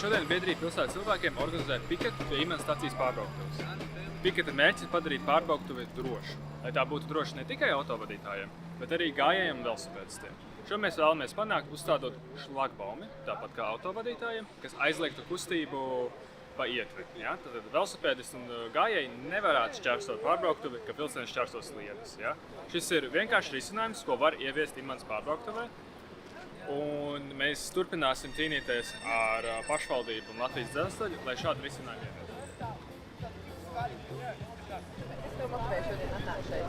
šodien biedrība pilsētas cilvēkiem organizē piketu pie Imants stacijas pārbrauktuves. Piketa mērķis ir padarīt pārbrauktuvi drošu, lai tā būtu droša ne tikai autovadītājiem, bet arī gājējiem un velosipēdistiem. Šo mēs vēlamies panākt, uzstādot šlagbaumi, tāpat kā autovadītājiem, kas aizliegtu kustību pa ietvi. Ja? Tad velosipēdisti un gājēji nevarētu šķērsot pārbrauktuvi, ka vilciens šķērso sliedes. Ja? Šis ir vienkārši risinājums, ko var ieviest Imants pārbrauktuvē. Un mēs turpināsim cīnīties ar pašvaldību un Latvijas dzelzceļu, lai šādu risinājumu ieviestu. Kas tev motivē šodien atnākt šeit?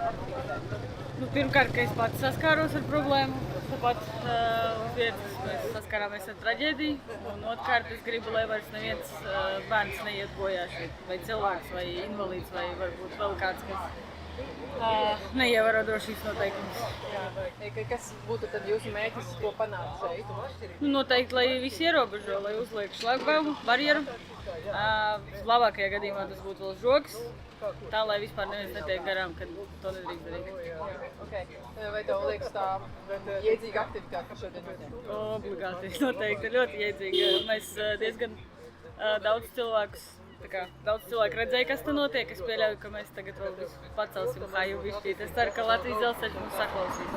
Pirmkārt, ka es pats saskāros ar problēmu. Tāpat uz vietas mēs saskārāmies ar traģēdiju. Un otrkārt, es gribu, lai vairs neviens bērns neiet bojā šeit. Vai cilvēks, vai invalīds, vai varbūt vēl kāds, kas neievēro drošības noteikumus. Kas būtu tad jūsu mērķis, ko panākt šeit? Noteikti, lai visi ierobežo, lai uzliek šlagbaumu, barjeru. Labākajā gadījumā tas būtu vēl žogs, tā lai vispār neviens netiek garām, kad to nedrīkst darīt. Okay. Vai tev liekas tā iedzīga aktivitāte, kas šodien notiek? Obligāti, noteikti, ļoti iedzīga. Mēs diezgan daudz cilvēku redzēja, kas te notiek. Es pieļauju, ka mēs tagad vēl visu pacelsim haju bišķīt. Es ceru, ka Latvijas dzelzceļš mums saklausīs.